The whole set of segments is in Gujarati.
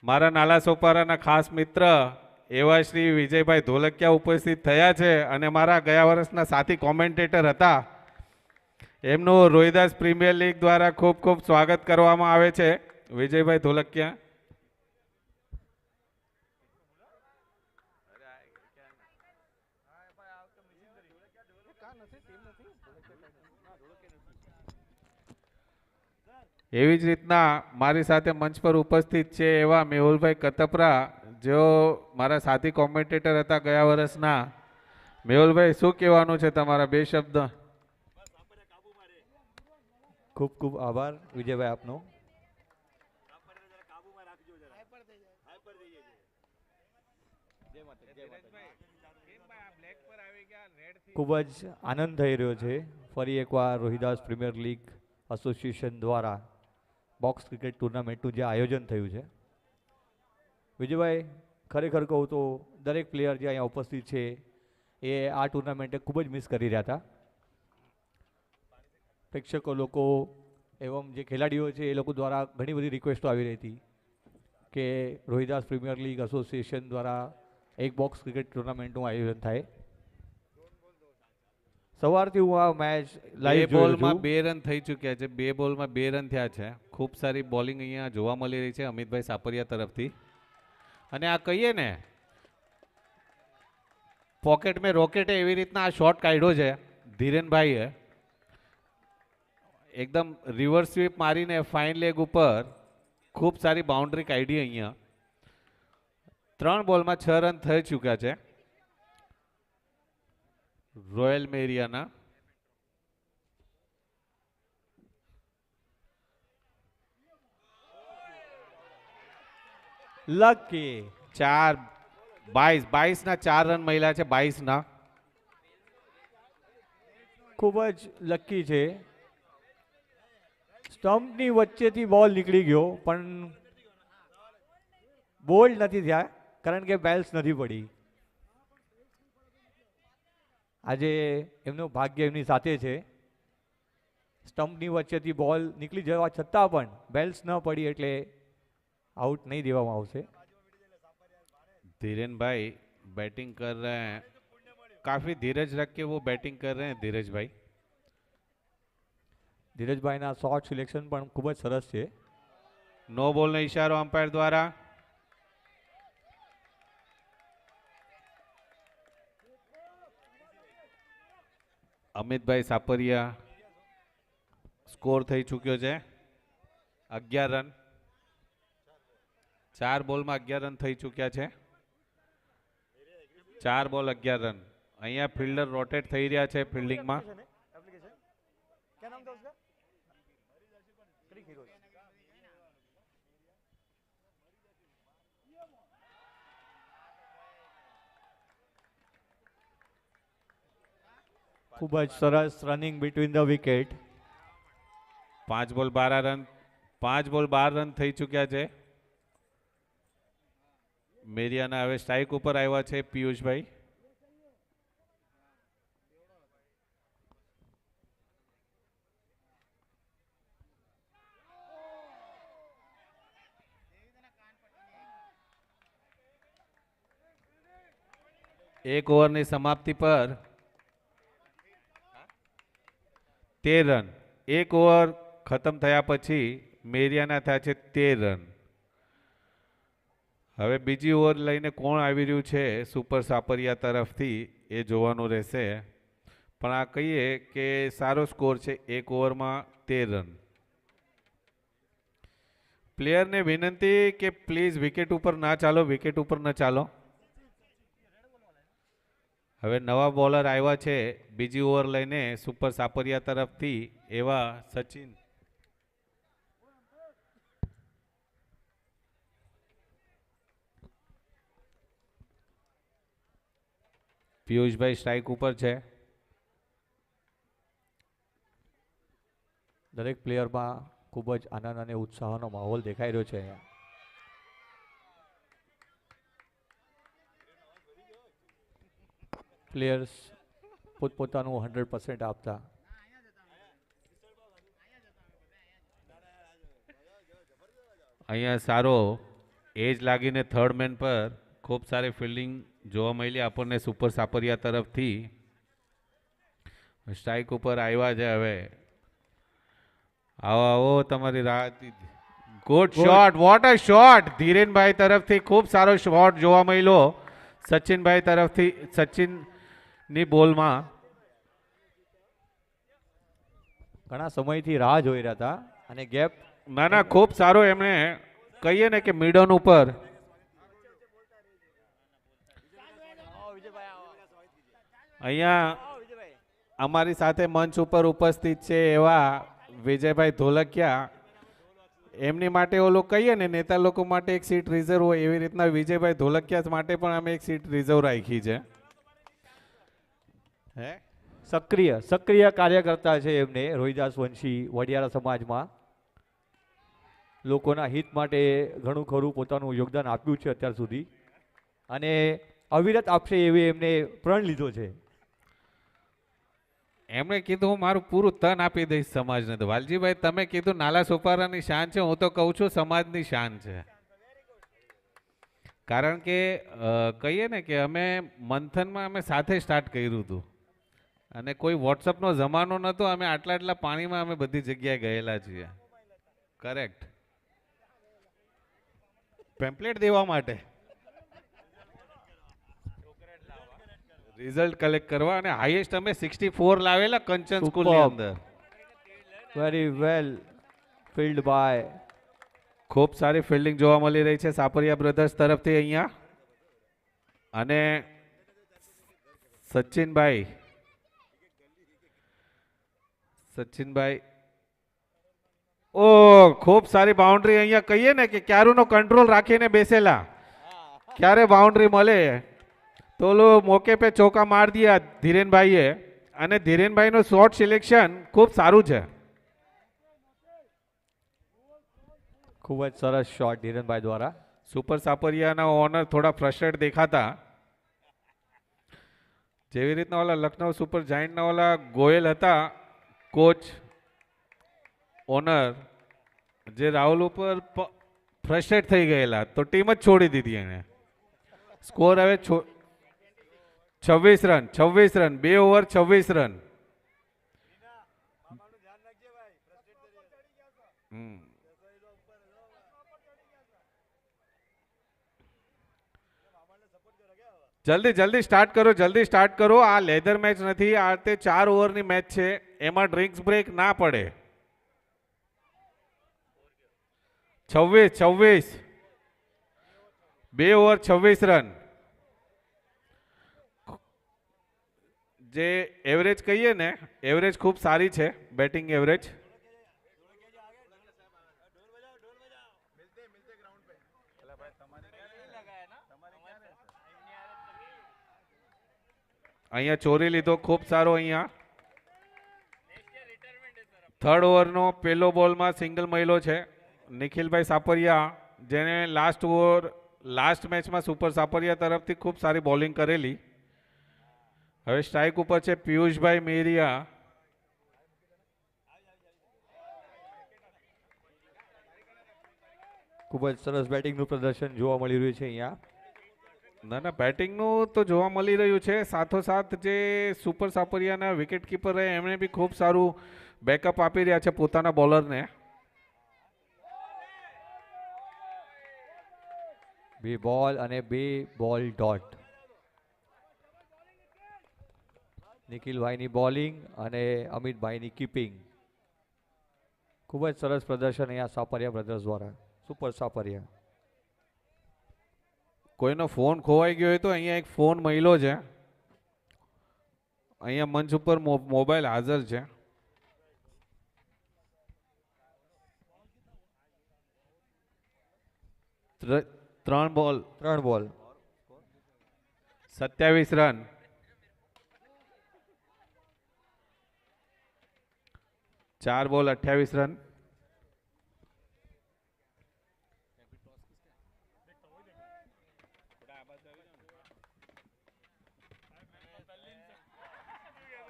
મારા નાલા સોપારાના ખાસ મિત્ર એવા શ્રી વિજયભાઈ ધોલકિયા ઉપસ્થિત થયા છે અને મારા ગયા વર્ષના સાથી કોમેન્ટેટર હતા. એમનું રોહિદાસ પ્રીમિયર લીગ દ્વારા ખૂબ ખૂબ સ્વાગત કરવામાં આવે છે. વિજયભાઈ ધોલકિયા. એવી જ રીતના મારી સાથે મંચ પર ઉપસ્થિત છે એવા મેહુલભાઈ કતપરા, જેઓ મારા સાથી કોમેન્ટેટર હતા ગયા વર્ષના. મેહુલભાઈ, શું કહેવાનું છે તમારા બે શબ્દ? ખૂબ ખૂબ આભાર વિજયભાઈ આપનો. ખૂબ જ આનંદ થઈ રહ્યો છે. ફરી એકવાર રોહિદાસ પ્રીમિયર લીગ એસોસિએશન દ્વારા બોક્સ ક્રિકેટ ટુર્નામેન્ટનું જે આયોજન થયું છે, વિજયભાઈ, ખરેખર કહું તો દરેક પ્લેયર જે અહીંયા ઉપસ્થિત છે એ આ ટુર્નામેન્ટે ખૂબ જ મિસ કરી રહ્યા હતા. પ્રેક્ષકો લોકો એવમ જે ખેલાડીઓ છે એ લોકો દ્વારા ઘણી બધી રિક્વેસ્ટો આવી રહી હતી કે રોહિદાસ પ્રીમિયર લીગ એસોસિએશન દ્વારા એક બોક્સ ક્રિકેટ ટુર્નામેન્ટનું આયોજન થાય. સવારથી હું આ મેચ લાઈવ બોલમાં 2 રન થઈ ચૂક્યા છે. 2 બોલમાં 2 રન થયા છે. ખૂબ સારી બોલિંગ અહીંયા જોવા મળી રહી છે અમિતભાઈ સાપરિયા તરફથી. અને આ કહીએ ને પોકેટ મેં રોકેટે એવી રીતના આ શોટ કાઢ્યો છે ધીરેનભાઈએ. એકદમ રિવર્સ સ્વીપ મારીને ફાઇન લેગ ઉપર ખૂબ સારી બાઉન્ડ્રી કાઢી અહીંયા. 3 બોલમાં 6 રન થઈ ચૂક્યા છે રોયલ મેરિયાના. લકી 22 ના 4 રન મળ્યા છે. 22 ના ખૂબ જ લકી છે. સ્ટમ્પની વચ્ચેથી બોલ નીકળી ગયો પણ બોલ્ડ નથી થયા કારણ કે બેલ્સ નથી પડી. આજે એમનું ભાગ્ય એમની સાથે છે. સ્ટમ્પની વચ્ચેથી બોલ નીકળી જવા છતાં પણ બેલ્સ ન પડી એટલે आउट नहीं देવામાં આવશે. धीरेन भाई बैटिंग कर रहे हैं, काफी धीरज रख के वो बैटिंग कर रहे हैं. धीरज भाई, ધીરજભાઈના શોર્ટ સિલેક્શન પણ ખૂબ જ સરસ છે. નો બોલનો ઈશારો અમ્પાયર દ્વારા. અમિતભાઈ સાપરિયા સ્કોર થઈ ચૂક્યો છે 11 રન. 4 બોલમાં 11 રન થઈ ચૂક્યા છે. 4 બોલ 11 રન. અહીંયા ફિલ્ડર રોટેટ થઈ રહ્યા છે ફિલ્ડિંગમાં. ખૂબ જ સરસ રનિંગ બિટવીન ધ વિકેટ. 5 બોલ 12 રન. 5 બોલ 12 રન થઈ ચૂક્યા છે. મેરિયાના હવે સ્ટ્રાઇક ઉપર આવ્યા છે પિયુષભાઈ. એક ઓવરની સમાપ્તિ પર 13 રન. એક ઓવર ખતમ થયા પછી મેરિયાના થયા છે 13 રન. હવે બીજી ઓવર લઈને કોણ આવી રહ્યું છે સુપર સાપરિયા તરફથી એ જોવાનું રહેશે. પણ આ કહીએ કે સારો સ્કોર છે. એક ઓવરમાં 13 રન. પ્લેયરને વિનંતી કે પ્લીઝ વિકેટ ઉપર ના ચાલો, વિકેટ ઉપર ન ચાલો. હવે નવા બોલર આવ્યા છે બીજી ઓવર લઈને સુપર સાપરિયા તરફથી એવા સચિન. પિયુષભાઈ સ્ટ્રાઇક ઉપર છે. દરેક પ્લેયરમાં ખૂબ જ આનંદ અને ઉત્સાહનો માહોલ દેખાઈ રહ્યો છે અહીંયા. પ્લેયર્સ પોતપોતાનું 100% આપતા. અહીંયા સારો એજ લાગીને થર્ડ મેન પર ખૂબ સારી ફિલ્ડિંગ જોવા મળી આપણને સુપર સાપરિયા તરફથી. સ્ટ્રાઇક ઉપર આવ્યા છે હવે. આવો આવો તમારી રાહ. Good shot, what a shot. Dhirenbhai તરફથી ખૂબ સારો શોટ જોવા મળ્યો સચિનભાઈ તરફથી. સચિનની બોલમાં ઘણા સમયથી રાહ જોઈ રહ્યા હતા અને ગેપ ના ના ખૂબ સારો એમણે કહીએ ને કે મિડન ઉપર અહીંયા અમારી સાથે મંચ ઉપર ઉપસ્થિત છે એવા વિજયભાઈ ધોલકિયા. એમની માટે ઓલું કહીએ ને નેતા લોકો માટે એક સીટ રિઝર્વ હોય એવી રીતના વિજયભાઈ ધોલકિયા માટે પણ અમે એક સીટ રિઝર્વ રાખી છે. હે સક્રિય કાર્યકર્તા છે એમને રોહિદાસ વંશી વડિયારા સમાજમાં. લોકોના હિત માટે ઘણું ખરું પોતાનું યોગદાન આપ્યું છે અત્યાર સુધી અને અવિરત આપશે એવી એમને પ્રણ લીધો છે. એમણે કીધું હું મારું પૂરું તન આપી દઈશ સમાજને. તો વાલજીભાઈ તમે કીધું નાલા સોપારાની શાન છે, હું તો કહું છું સમાજની શાન છે. કારણ કે કહીએ ને કે અમે મંથનમાં અમે સાથે સ્ટાર્ટ કર્યું હતું અને કોઈ વોટ્સઅપનો જમાનો નહોતો. અમે આટલા આટલા પાણીમાં અમે બધી જગ્યાએ ગયેલા છીએ. કરેક્ટ. પેમ્પલેટ દેવા માટે રિઝલ્ટ કલેક્ટ કરવા અને હાઈએસ્ટ અમે 64 લાવેલા કંચન સ્કૂલની અંદર. Very well field by. ખૂબ સારી ફિલ્ડિંગ જોવા મળી રહી છે સાપરિયા બ્રધર્સ તરફથી અહીંયા. અને સચિનભાઈ ઓ ખૂબ સારી બાઉન્ડ્રી અહીંયા કહીએ ને કે ક્યારુનો કંટ્રોલ રાખીને બેસેલા. ક્યારે બાઉન્ડ્રી મળે તો મોકે પે ચોકા માર દિયા ધીરેનભાઈએ. અને ધીરેનભાઈનું શોર્ટ સિલેક્શન ખૂબ સારું છે. ખૂબ જ સરસ શોટ ધીરેનભાઈ દ્વારા. સુપર સાપરિયાના ઓનર થોડા ફ્રસ્ટ્રેટ દેખાતા. જેવી રીતના ઓલા લખનઉ સુપર જાયન્ટના ઓલા ગોયલ હતા કોચ ઓનર, જે રાહુલ ઉપર ફ્રસ્ટ્રેટ થઈ ગયેલા તો ટીમ જ છોડી દીધી એને. સ્કોર હવે 26 રન 2 ઓવર 26 રન. જલ્દી સ્ટાર્ટ કરો. આ લેધર મેચ નથી, આ તે 4 ઓવરની મેચ છે. એમાં ડ્રિંક્સ બ્રેક ના પડે. 26 2 ઓવર 26 રન. જે એવરેજ કહીએ ને એવરેજ ખૂબ સારી છે, બેટિંગ એવરેજ. અહીંયા ચોરી લીધો ખૂબ સારો. અહીંયા થર્ડ ઓવરનો પહેલો બોલમાં સિંગલ મહિલો છે નિખિલભાઈ સાપરિયા, જેને લાસ્ટ મેચમાં સુપર સાપરિયા તરફથી ખૂબ સારી બોલિંગ કરેલી. હવે સ્ટ્રાઇક ઉપર છે પિયુષભાઈ મેરિયા. ખૂબ જ સરસ બેટિંગનું પ્રદર્શન જોવા મળી રહ્યું છે અહીંયા. ના બેટિંગનું તો જોવા મળી રહ્યું છે, સાથોસાથ જે સુપર સાપરિયાના વિકેટ કીપર રહે એમણે બી ખૂબ સારું બેકઅપ આપી રહ્યા છે પોતાના બોલરને. 2 બોલ અને 2 બોલ ડોટ. નિખિલભાઈની બોલિંગ અને અમિતભાઈની કીપિંગ. ખૂબ જ સરસ પ્રદર્શન અહીંયા સાપરિયા બ્રધર્સ દ્વારા. સુપર સાપરિયા. કોઈનો ફોન ખોવાઈ ગયો હોય તો અહીંયા એક ફોન મળ્યો છે. અહીંયા મંચ ઉપર મોબાઈલ હાજર છે. ત્રણ બોલ 27 રન. 4 બોલ 28 run.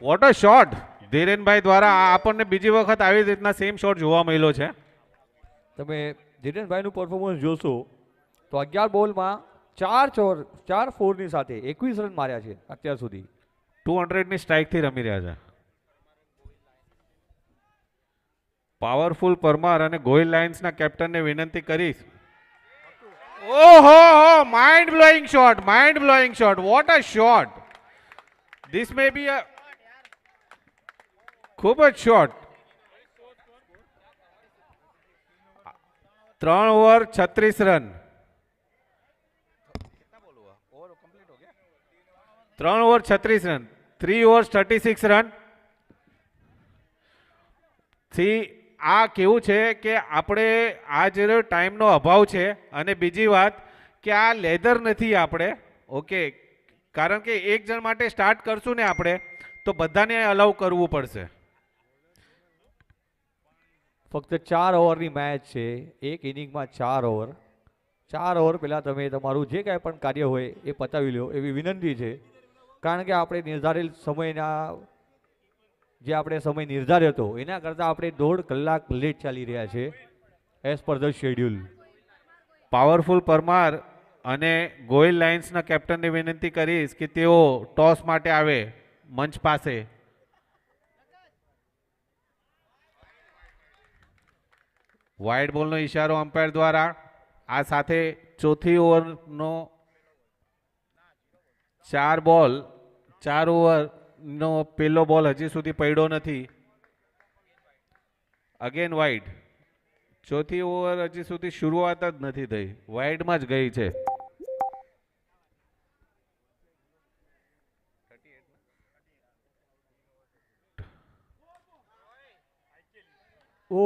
Vote a shot Dhirenbhai દ્વારા. આપણને બીજી વખત આવી રીતના સેમ શોટ જોવા મળ્યો છે. તમે ધીરેનભાઈનું પરફોર્મન્સ જોશો તો 11 બોલમાં 4 ફોરની સાથે 21 રન માર્યા છે અત્યાર સુધી. 200ની સ્ટ્રાઇકથી રમી રહ્યા છે. પાવરફુલ પરમાર અને ગોહિલ લાયન્સના કેપ્ટનને વિનંતી કરીશ. ઓહો, mind blowing shot, mind blowing shot, what a shot. This may be a ખૂબ જ shot. 3 over 36 run. 3 over 36 run, 3 over 36 run થી આ કેવું છે કે આપણે આ જે ટાઈમનો અભાવ છે અને બીજી વાત કે આ લેધર નથી આપણે ઓકે, કારણ કે એક જણ માટે સ્ટાર્ટ કરશું ને આપણે તો બધાને અલાઉ કરવું પડશે. ફક્ત 4 ઓવરની મેચ છે, એક ઇનિંગમાં 4 ઓવર. 4 ઓવર પહેલાં તમે તમારું જે કાંઈ પણ કાર્ય હોય એ પતાવી લો એવી વિનંતી છે, કારણ કે આપણે નિર્ધારિત સમયના જે આપણે સમય નિર્ધાર્યો હતો એના કરતાં આપણે 1.5 કલાક લેટ ચાલી રહ્યા છે as per the schedule. Powerful Parmar અને ગોહિલ લાયન્સના કેપ્ટનને વિનંતી કરીશ કે તેઓ ટોસ માટે આવે મંચ પાસે. વાઇડ બોલનો ઈશારો અમ્પાયર દ્વારા. આ સાથે ચોથી ઓવરનો 4 બોલ, 4 ઓવરનો પહેલો બોલ હજી સુધી પડ્યો નથી. Again wide. ચોથી ઓવર હજી સુધી શરૂઆત જ નથી થઈ, વાઇડમાં જ ગઈ છે. ઓ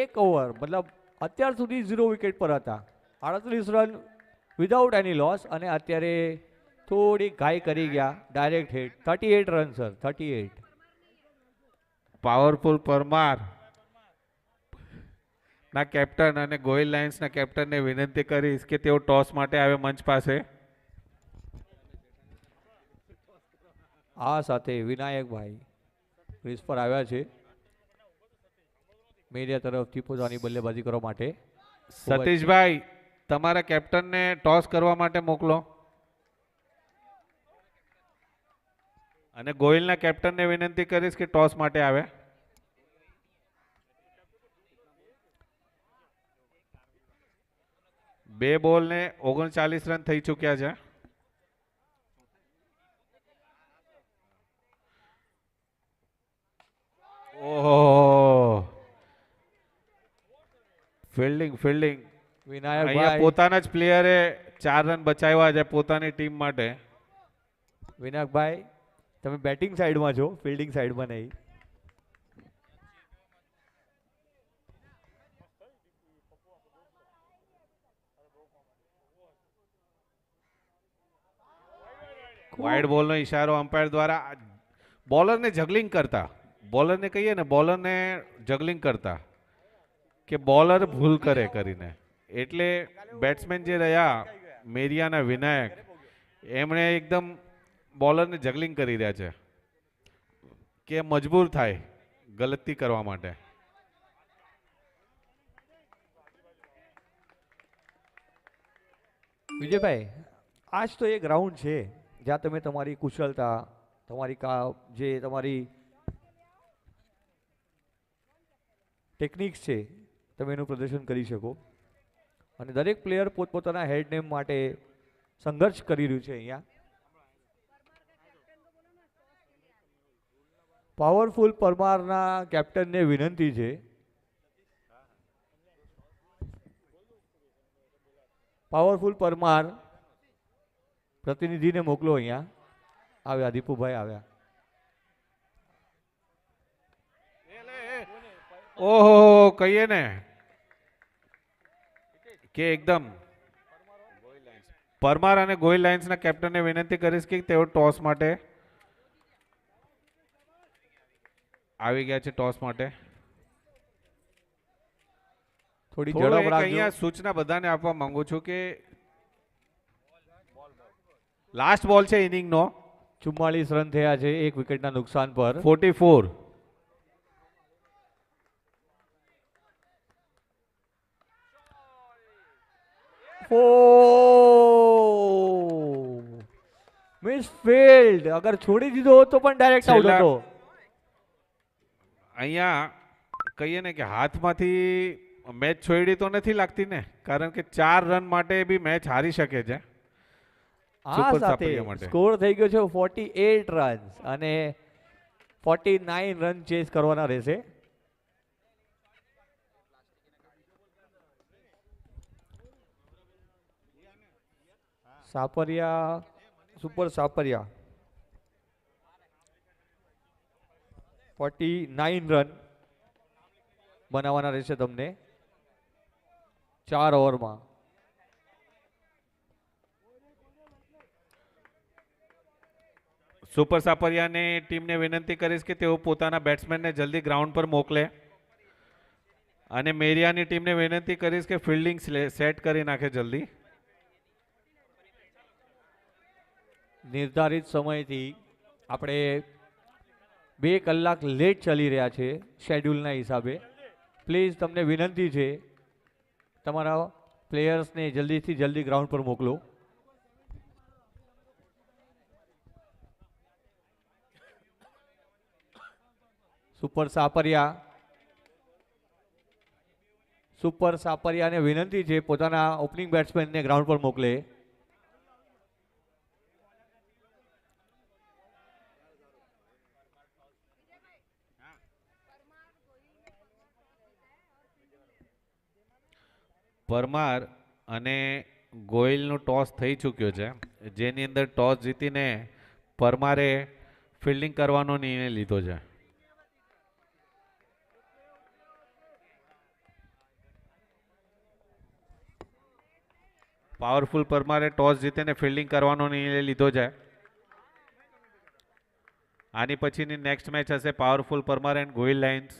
1 ઓવર મતલબ અત્યાર સુધી 0 વિકેટ પર હતા. 38 રન વિધાઉટ એની લોસ, અને અત્યારે થોડી ઘાઈ કરી ગયા, direct hit. 38 run sir, 38. Powerful Parmar ના કેપ્ટન અને ગોહિલ લાયન્સના કેપ્ટનને વિનંતી કરીશ કે તેઓ ટોસ માટે આવે મંચ પાસે. આ સાથે વિનાયકભાઈ ક્રીઝ પર આવ્યા છે મીડિયા તરફથી પોતાની બલ્લેબાજી કરવા માટે. સતીશભાઈ, તમારા કેપ્ટનને ટોસ કરવા માટે મોકલો. અને ગોહિલના કેપ્ટનને વિનંતી કરીશ કે ટોસ માટે આવે. બે બોલ ને 39 રન થઈ ચૂક્યા છે. ઓહો, ફિલ્ડિંગ ફિલ્ડિંગ. અહીંયા વિનાયકભાઈ, પોતાના જ પ્લેયરે 4 રન બચાવ્યા છે પોતાની ટીમ માટે. વિનાયકભાઈ તમે બેટિંગ સાઈડમાં છો, ફિલ્ડિંગ સાઈડમાં નહીં. વાઇડ બોલનો ઈશારો અમ્પાયર દ્વારા. બોલરને જગલિંગ કરતા, બોલરને કહીએ ને બોલરને જગલિંગ કરતા કે બોલર ભૂલ કરે કરીને, એટલે બેટ્સમેન જે રહ્યા મેરિયાના વિનાયક, એમણે એકદમ બોલરને જગલિંગ કરી રહ્યા છે કે મજબૂર થાય ગલતી કરવા માટે. વિજયભાઈ, આજ તો એક રાઉન્ડ છે જ્યાં તમે તમારી કુશળતા, તમારી જે તમારી ટેકનિક્સ છે તમે એનું પ્રદર્શન કરી શકો, અને દરેક પ્લેયર પોતપોતાના હેડ નેમ માટે સંઘર્ષ કરી રહ્યું છે. અહીંયા પાવરફુલ પરમારના કેપ્ટનને વિનંતી છે પાવરફુલ પરમાર પ્રતિનિધિને મોકલો. અહીંયા આવ્યા, દીપુભાઈ આવ્યા. ઓહો, કહીએ ને કે એકદમ પરમાર અને ગોહિલ લાયન્સના કેપ્ટનને વિનંતી કરીશ કે તેઓ ટોસ માટે આવી ગયા છે. ટોસ માટે થોડી થોડું ઝડપ એક રાખજો. અહીંયા સૂચના બધાને આપવા માંગુ છું કે લાસ્ટ બોલ છે ઇનિંગનો. 44 રન થયા છે એક વિકેટના નુકસાન પર. 44. Miss field. અગર છોડી દીધો હોત તો પણ ડાયરેક્ટ આઉટ છેલ્લા- હતો. અહીંયા કહીએ ને કે હાથમાંથી મેચ છોડી તો નથી લાગતી ને, કારણ કે 4 રન માટે બી મેચ હારી શકે છે. આ સુપર સાથે સાપરિયા માટે. સ્કોર થઈ ગયો છે 48 રન્સ અને 49 રન ચેસ કરવાના રહેશે. સાપરિયા, સુપર સાપરિયા 49 રન બનાવવાના રહેશે તમને 4 ઓવરમાં. સુપર સાપરિયાની ટીમને વિનંતી કરીશ કે તેઓ પોતાના બેટ્સમેનને જલ્દી ગ્રાઉન્ડ પર મોકલે, અને મેરિયાની ટીમને વિનંતી કરીશ કે ફિલ્ડિંગ સેટ કરી નાખે જલ્દી. નિર્ધારિત સમયથી આપણે 2 કલાક લેટ ચાલી રહ્યા છે શેડ્યુલના હિસાબે. પ્લીઝ તમને વિનંતી છે તમારા પ્લેયર્સને જલ્દીથી જલ્દી ગ્રાઉન્ડ પર મોકલો. સુપર સાપરિયાને વિનંતી છે પોતાના ઓપનિંગ બેટ્સમેનને ગ્રાઉન્ડ પર મોકલે. પરમાર અને ગોયલનું ટોસ થઈ ચૂક્યો છે, જેની અંદર ટોસ જીતીને પરમારે ફિલ્ડિંગ કરવાનો નિર્ણય લીધો છે. પાવરફુલ પરમારે ટોસ જીતીને ફિલ્ડિંગ કરવાનો નિર્ણય લીધો છે. આની પછીની નેક્સ્ટ મેચ હશે powerful Parmar and Gohil Lions.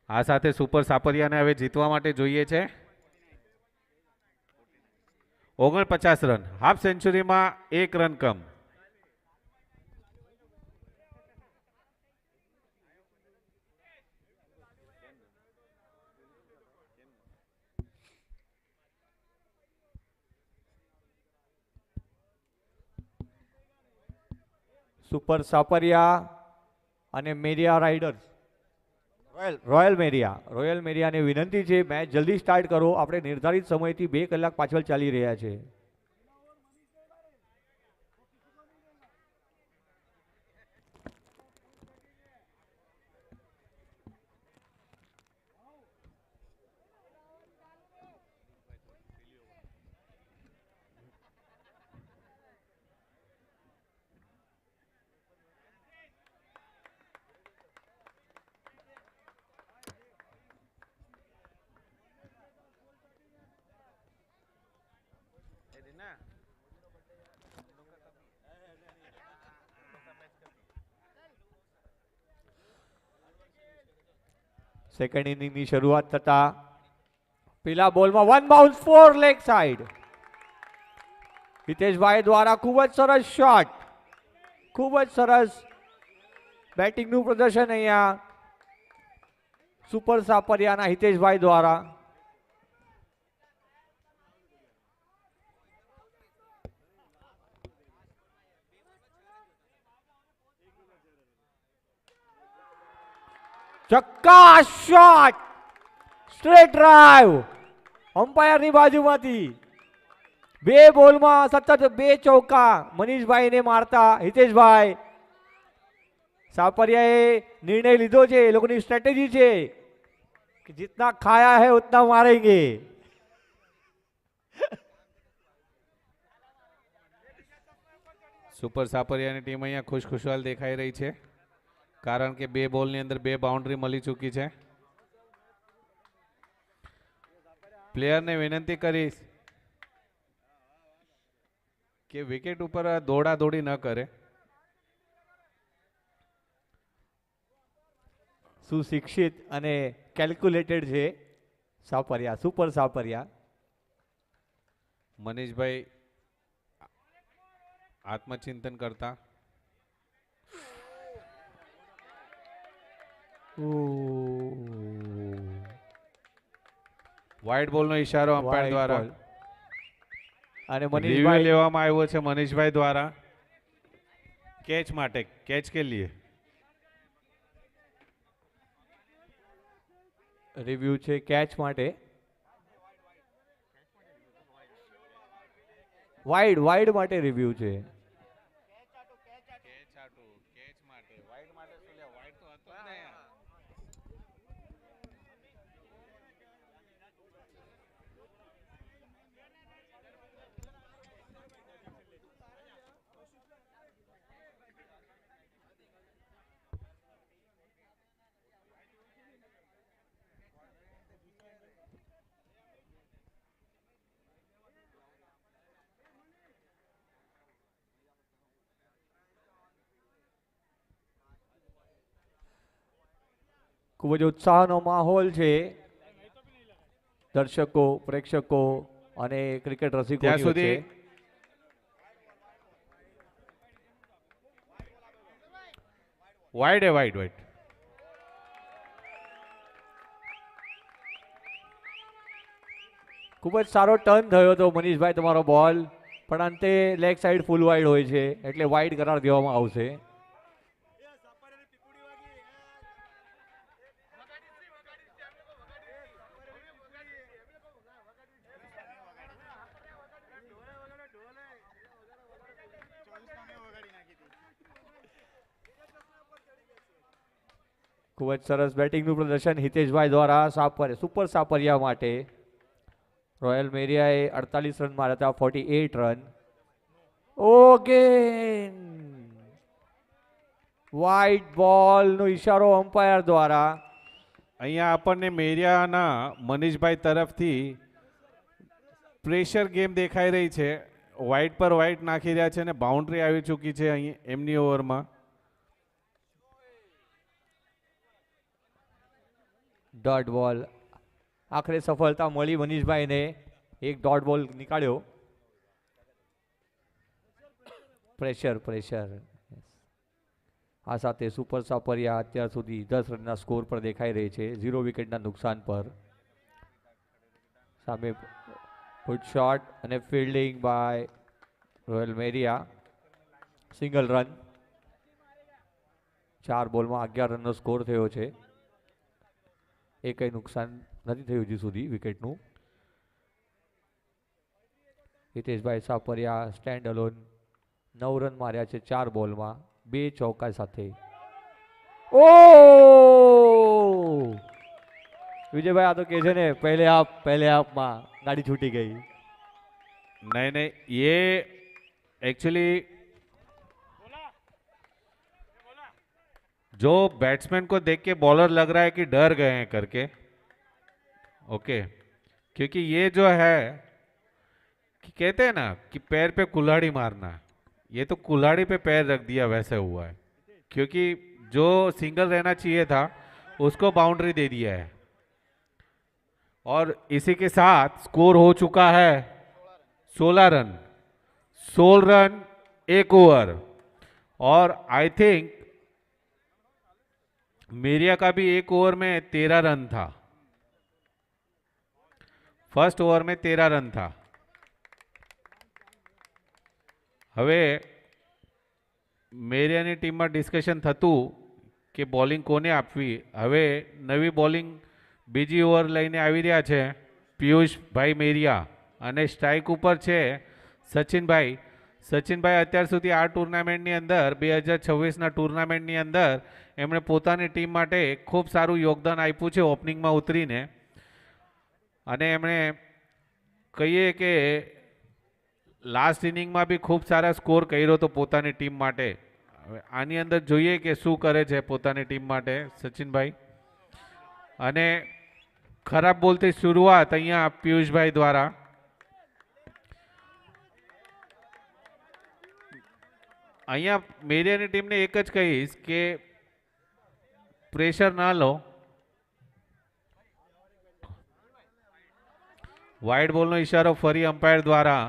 આ સાથે સુપર સાપરિયાને હવે જીતવા માટે જોઈએ છે 49 રન. હાફ સેન્ચુરીમાં 1 રન કમ. સુપર સાપરિયા અને મેરિયા રાઇડર્સ, રોયલ મેરિયાને વિનંતી છે મેચ જલ્દી સ્ટાર્ટ કરો. આપણે નિર્ધારિત સમયથી 2 કલાક પાછળ ચાલી રહ્યા છે. સેકન્ડ ઇનિંગની શરૂઆત થતા પેલા બોલમાં 1 બાઉન્સ 4 લેગ સાઈડ. હિતેશભાઈ દ્વારા ખૂબ જ સરસ શોટ, ખૂબ જ સરસ બેટિંગનું પ્રદર્શન અહીંયા સુપર સાપરિયાના હિતેશભાઈ દ્વારા. ચક્કા શોટ, સ્ટ્રેટ ડ્રાઈવ અમ્પાયરની બાજુમાંથી. 2 બોલમાં સતત 2 ચોકા મનીષભાઈને મારતા હિતેશભાઈ. સાપરિયાએ નિર્ણય લીધો છે, એ લોકોની સ્ટ્રેટેજી છે કે जितना ખાયા है उतना मारेंगे. સુપર સાપરિયાની ટીમ અહીંયા ખુશખુશાલ દેખાઈ રહી છે, કારણ કે 2 બોલની અંદર 2 બાઉન્ડ્રી મળી ચૂકી છે. પ્લેયરને વિનંતી કરીશ કે વિકેટ ઉપર દોડાદોડી ન કરે. સુશિક્ષિત અને કેલ્ક્યુલેટેડ છે સાપરિયા, સુપર સાપરિયા. મનીષભાઈ આત્મચિંતન કરતા. વ્હાઇટ બોલનો ઈશારો અમ્પાયર White દ્વારા. ball. અને રિવ્યુ મનીષભાઈ લેવામાં આવ્યો છે મનીષભાઈ દ્વારા કેચ માટે. કેચ કે લીએ રિવ્યુ છે કેચ માટે. વાઇડ માટે રિવ્યુ છે. ખૂબ જ ઉત્સાહનો માહોલ છે દર્શકો, પ્રેક્ષકો અને ક્રિકેટ રસિકો ત્યાં સુધી વાઇડ વાઇડ વાઇડ. ખૂબ જ સારો ટર્ન થયો હતો મનીષભાઈ તમારો બોલ, પણ અંતે લેગ સાઈડ ફૂલ વાઇડ હોય છે એટલે વાઇડ કરાર દેવામાં આવશે. ખૂબ જ સરસ બેટિંગનું પ્રદર્શન હિતેશભાઈ દ્વારા સુપર સાપરિયા માટે. રોયલ મેરિયાએ 48 રન માર્યા હતા, 48 રન. ઓગેન વ્હાઇટ બોલનો ઈશારો અમ્પાયર દ્વારા. અહીંયા આપણને મેરિયાના મનીષભાઈ તરફથી પ્રેશર ગેમ દેખાઈ રહી છે. વ્હાઇટ પર વ્હાઇટ નાખી રહ્યા છે અને બાઉન્ડ્રી આવી ચૂકી છે અહીં એમની ઓવરમાં. ડોટ બોલ. આખરે સફળતા મળી મનીષભાઈને, એક ડોટ બોલ નીકાળ્યો. પ્રેશર. આ સાથે સુપર સાપરિયા અત્યાર સુધી 10 રનના સ્કોર પર દેખાઈ રહી છે, 0 વિકેટના નુકસાન પર. સામે ગુડ શોટ અને fielding by Royal Meriya. Single run. 4 બોલમાં 11 રનનો સ્કોર થયો છે. કંઈ નુકસાન નથી થયું હજી સુધી વિકેટનું. Hiteshbhai Sapariya stand alone 9 run માર્યા છે 4 બોલમાં, 2 ચોકા સાથે. ઓ વિજયભાઈ, આ તો કે છે ને પહેલે હાફમાં ગાડી છૂટી ગઈ. नहीं ये एक्चुअली जो बैट्समैन को देख के बॉलर लग रहा है कि डर गए हैं करके. ओके, क्योंकि ये जो है कि कहते हैं ना कि पैर पे कुल्हाड़ी मारना, ये तो कुल्हाड़ी पे पैर रख दिया वैसे हुआ है. क्योंकि जो सिंगल रहना चाहिए था उसको बाउंड्री दे दिया है. और इसी के साथ स्कोर हो चुका है 16 रन. 16 run 1 over. और आई थिंक मेरिया का भी 1 ओवर में 13 रन था. फर्स्ट ओवर में 13 रन था. હવે મેરિયાની ટીમમાં ડિસ્કશન થતું કે બોલિંગ કોને આપવી. હવે નવી બોલિંગ બીજી ઓવર લઈને આવી રહ્યા છે પિયુષભાઈ મેરિયા, અને સ્ટ્રાઇક ઉપર છે સચિનભાઈ. સચિનભાઈ અત્યાર સુધી આ ટુર્નામેન્ટની અંદર 2026ના ટુર્નામેન્ટની અંદર એમણે પોતાની ટીમ માટે ખૂબ સારું યોગદાન આપ્યું છે ઓપનિંગમાં ઉતરીને. અને એમણે કહીએ કે લાસ્ટ ઇનિંગમાં બી ખૂબ સારા સ્કોર કર્યો હતો પોતાની ટીમ માટે. હવે આની અંદર જોઈએ કે શું કરે છે પોતાની ટીમ માટે સચિનભાઈ. અને ખરાબ બોલથી શરૂઆત અહીંયા પિયુષભાઈ દ્વારા. અહીંયા મેરિયાની ટીમને એક જ કહીશ કે પ્રેશર ના લો. વાઇડ બોલનો ઈશારો ફરી અમ્પાયર દ્વારા.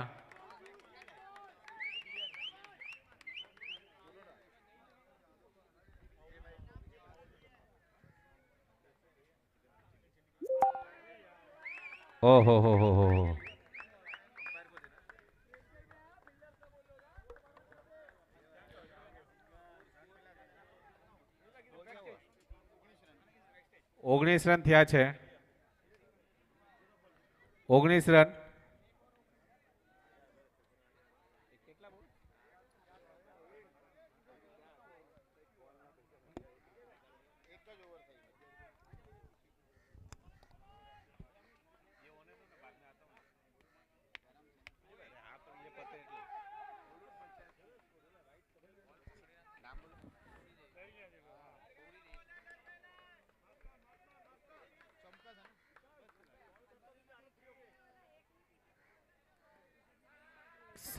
ઓહો હો. ઓગણીસ રન થયા છે. 19 રન.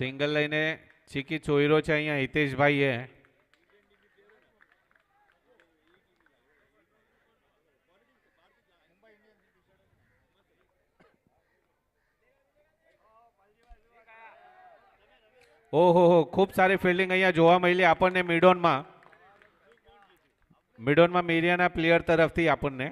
સિંગલ લઈને ચીકી ચોયરો છે અહીંયા હિતેશભાઈએ. ઓહો હો, ખૂબ સારી ફિલ્ડિંગ અહીંયા જોવા મળી આપણને મિડોનમાં. મિડોનમાં મીડિયાના પ્લેયર તરફથી આપણને.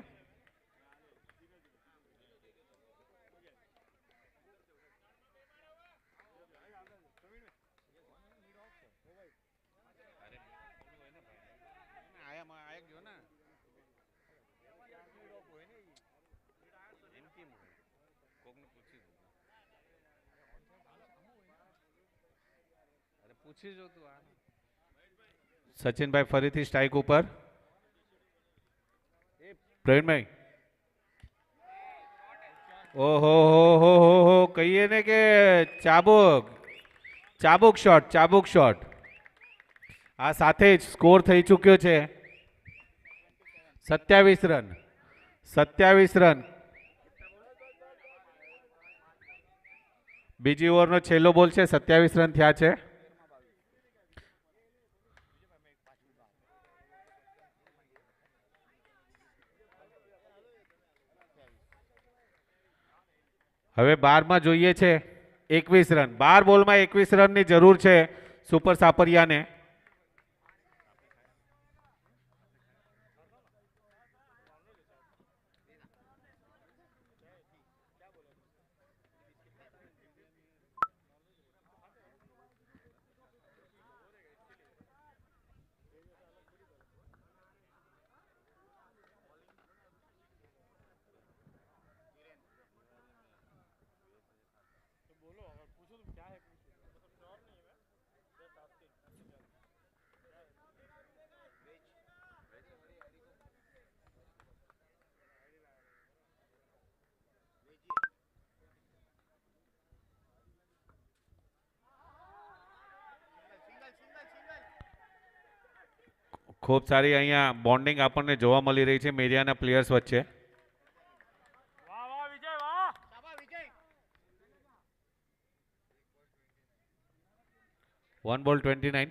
સચિનભાઈ ફરીથી સ્ટ્રાઇક ઉપર. પ્રવીણભાઈ ઓહો હો, કહીએ ને કે ચાબુક શોટ. આ સાથે જ સ્કોર થઈ ચૂક્યો છે 27 રન. બીજી ઓવરનો છેલ્લો બોલ છે. 27 રન થયા છે. હવે 12માં જોઈએ છે 21 રન. 12 બોલમાં 21 રનની જરૂર છે સુપર સાપરિયાને. ખૂબ સારી અહીંયા બોન્ડિંગ આપણને જોવા મળી રહી છે મેરિયાના પ્લેયર્સ વચ્ચે. 1 બોલ 29.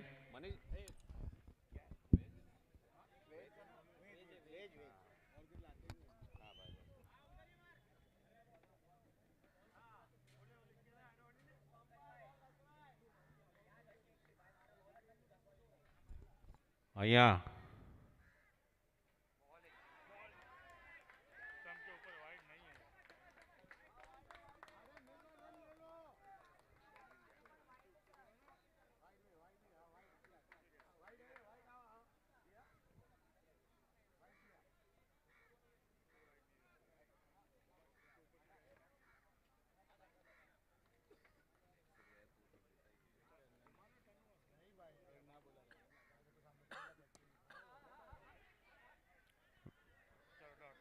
અહીંયા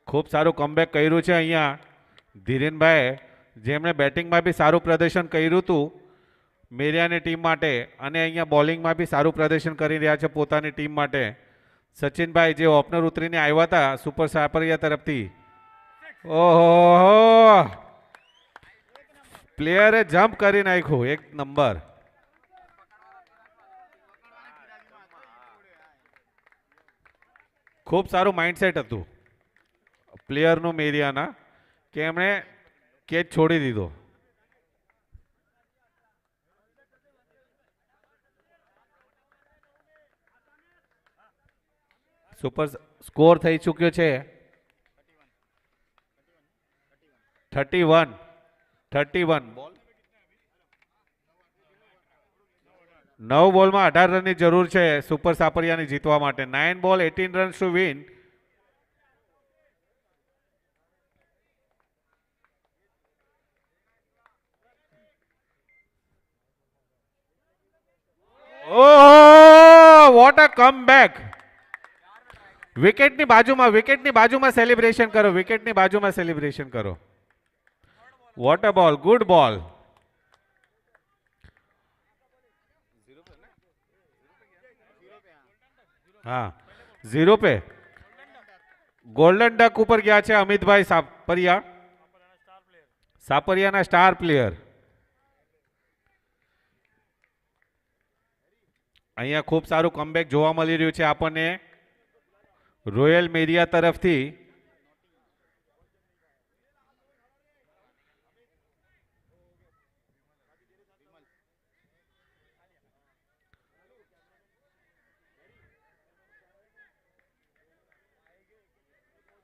ખૂબ સારું કમબેક કર્યું છે અહીંયા ધીરેનભાઈ, જેમણે બેટિંગમાં બી સારું પ્રદર્શન કર્યું હતું મેરિયાની ટીમ માટે અને અહીંયા બોલિંગમાં બી સારું પ્રદર્શન કરી રહ્યા છે પોતાની ટીમ માટે. સચિનભાઈ જે ઓપનર ઉતરીને આવ્યા હતા સુપર સાપરિયા તરફથી. ઓહો, પ્લેયરે જમ્પ કરી નાખ્યું. એક નંબર. ખૂબ સારું માઇન્ડસેટ હતું પ્લેયરનું મેરિયાના કે એમણે કેચ છોડી દીધો. સુપર સ્કોર થઈ ચૂક્યો છે 31. 31 બોલ 9 બોલમાં 18 રનની જરૂર છે સુપર સાપરિયાને જીતવા માટે. 9 ball 18 runs to win. Oh what a comeback. વિકેટની બાજુમાં સેલિબ્રેશન કરો. વિકેટની બાજુમાં સેલિબ્રેશન કરો. વોટ અ બોલ. ગુડ બોલ. हाँ 0 पे गोल्डन डक ऊपर गया છે અમિતભાઈ સાપરિયા. સાપરિયાના સ્ટાર પ્લેયર. અહીંયા ખૂબ સારું કમબેક જોવા મળી રહ્યું છે આપણને રોયલ મેરિયા તરફથી.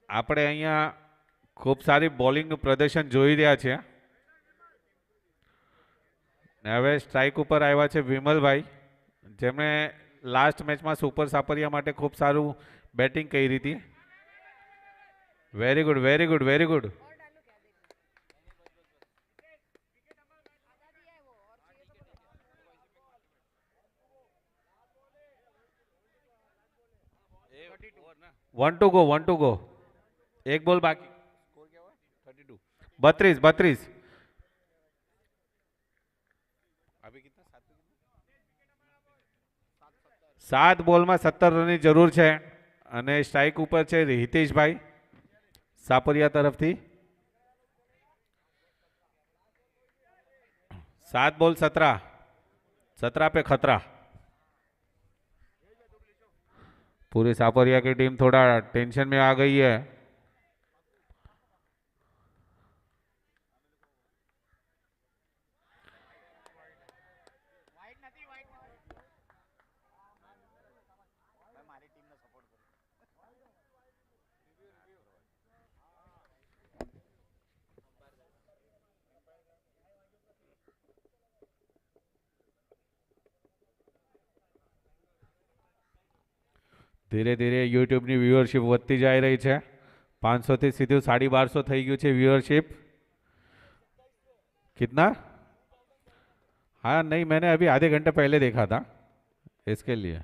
આપણે અહીંયા ખૂબ સારી બોલિંગનું પ્રદર્શન જોઈ રહ્યા છે. હવે સ્ટ્રાઇક ઉપર આવ્યા છે વિમલભાઈ, જેમણે લાસ્ટ મેચમાં સુપર સાપરિયા માટે ખૂબ સારું બેટિંગ કરી હતી. Very good very good very good. One two go. एक बॉल बाकी. 32. अभी कितना 7 બોલમાં 17 રનની જરૂર છે અને સ્ટ્રાઇક ઉપર છે હિતેશભાઈ સાપરિયા તરફથી. 7 બોલ 17 पे खतरा. पूरी सापरिया की टीम थोड़ा टेंशन में आ गई है. ધીરે ધીરે યુટ્યુબની વ્યુઅરશિપ વધતી જઈ રહી છે. 500 થી સીધું 1250 થઈ ગયું છે व्यूअरशिप. कितना? हाँ नहीं, मैंने अभी आधे घंटे पहले देखा था इसके लिए.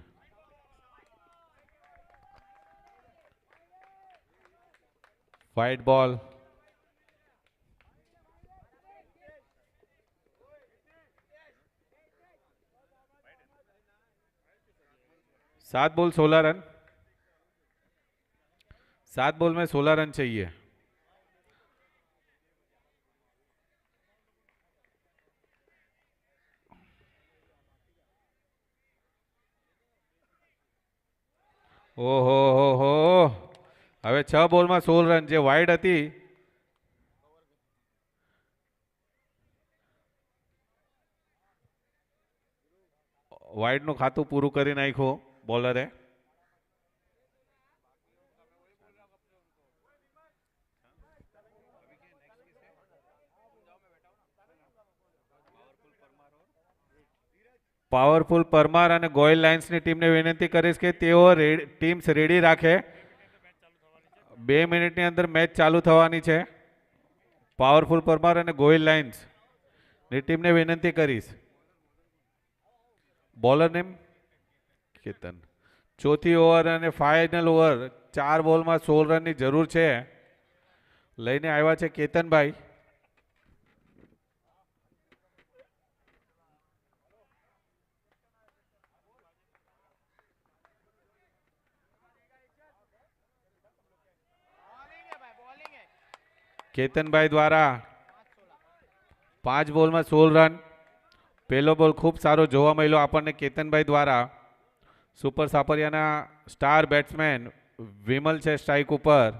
White ball. सात बॉल 16 रन. 7 बॉल में 16 रन चाहिए. ઓહો હો હો. હવે 6 બોલમાં 16 રન. જે વાઇડ હતી વાઇડનું ખાતું પૂરું કરી નાખ્યું બોલરે. પાવરફુલ પરમાર અને ગોયલ લાયન્સની ટીમને વિનંતી કરીશ કે તેઓ ટીમ્સ રેડી રાખે. 2 મિનિટની અંદર મેચ ચાલુ થવાની છે. પાવરફુલ પરમાર અને ગોયલ લાયન્સની ટીમને વિનંતી કરીશ. Bowler name Ketan. ચોથી ઓવર અને ફાઇનલ ઓવર. 4 બોલમાં 16 રનની જરૂર છે. લઈને આવ્યા છે કેતનભાઈ. કેતનભાઈ દ્વારા 5 બોલમાં 16 રન. પહેલો બોલ ખૂબ સારો જોવા મળ્યો આપણને કેતનભાઈ દ્વારા. સુપર સાપરિયાના સ્ટાર બેટ્સમેન વિમલ છે સ્ટ્રાઇક ઉપર.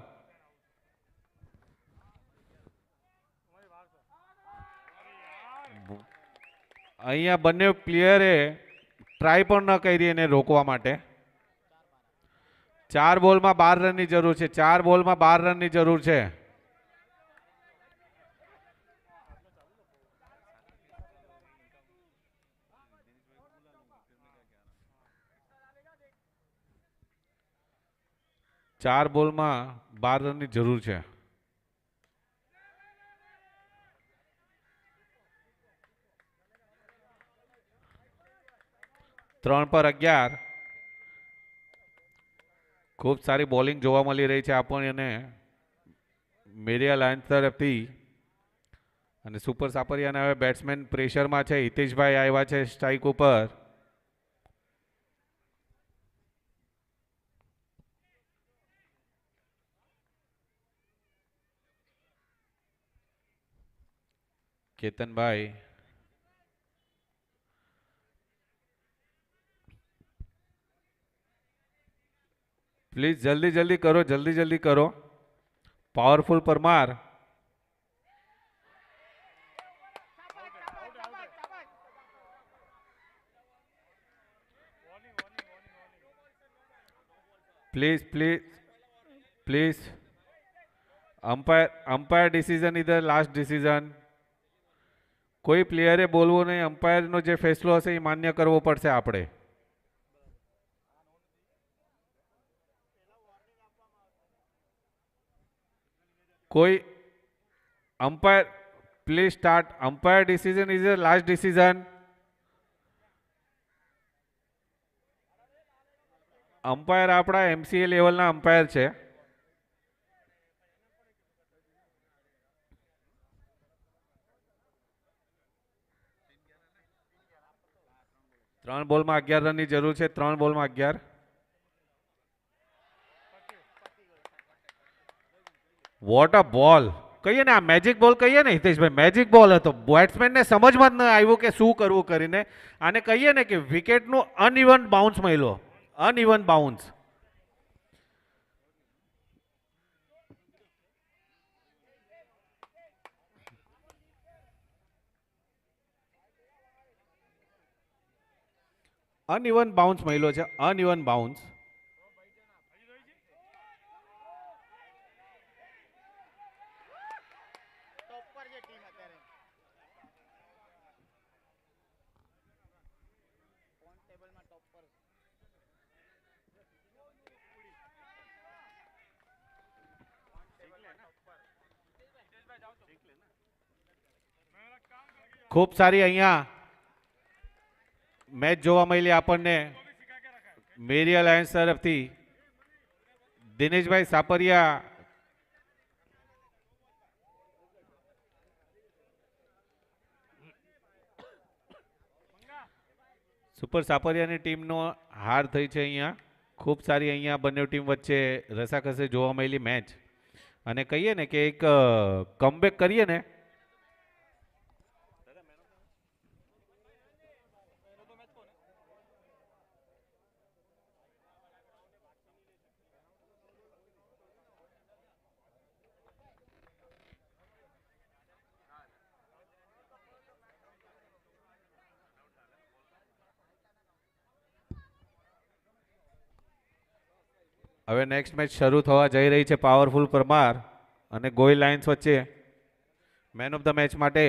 અહીંયા બંને પ્લેયરે ટ્રાય પણ ન કરી એને રોકવા માટે. 4 બોલમાં 12 રનની જરૂર છે. 4 બોલમાં 12 રનની જરૂર છે. 4 બોલમાં 12 રનની જરૂર છે. 3 પર 11. ખૂબ સારી બોલિંગ જોવા મળી રહી છે આપણને મેરિયા લાયન્સ તરફથી. અને સુપર સાપરિયાના હવે બેટ્સમેન પ્રેશરમાં છે. હિતેશભાઈ આવ્યા છે સ્ટ્રાઇક ઉપર. કેતનભાઈ પ્લીઝ જલ્દી જલ્દી કરો, જલ્દી જલ્દી કરો. Powerful Parmar. Please please please umpire decision इधर लास्ट डिसीजन. कोई प्लेयरे बोलवो नहीं. अंपायर नो जे फैसलो हशे ए मान्य करवो पड़शे आपणे. कोई umpire please start. Umpire decision is last decision. Umpire आपड़ा एमसीए लेवलना अंपायर छे. ત્રણ બોલમાં 11 રનની જરૂર છે. 3 બોલમાં 11. વોટ અ બોલ કહીએ ને, આ મેજિક બોલ કહીએ ને હિતેશભાઈ, મેજિક બોલ હતો. બેટ્સમેનને સમજમાં જ ન આવ્યું કે શું કરવું કરીને. આને કહીએ ને કે વિકેટનું અનઇવન બાઉન્સ મળ્યો. Uneven bounce. અનઇવન બાઉન્સ મળ્યો છે. Uneven bounce. ખૂબ સારી અહીંયા મેચ જોવા મળી આપણને મેરિયા લાયન્સ તરફથી. દિનેશભાઈ સાપરિયા સુપર સાપરિયાની ટીમનો હાર થઈ છે અહીંયા. ખૂબ સારી અહીંયા બંને ટીમ વચ્ચે રસાકસે જોવા મળેલી મેચ. અને કહીએ ને કે એક કમબેક કરીએ ને. હવે નેક્સ્ટ મેચ શરૂ થવા જઈ રહી છે. પાવરફુલ પરમાર અને ગોયલ લાયન્સ વચ્ચે મેન ઓફ ધ મેચ માટે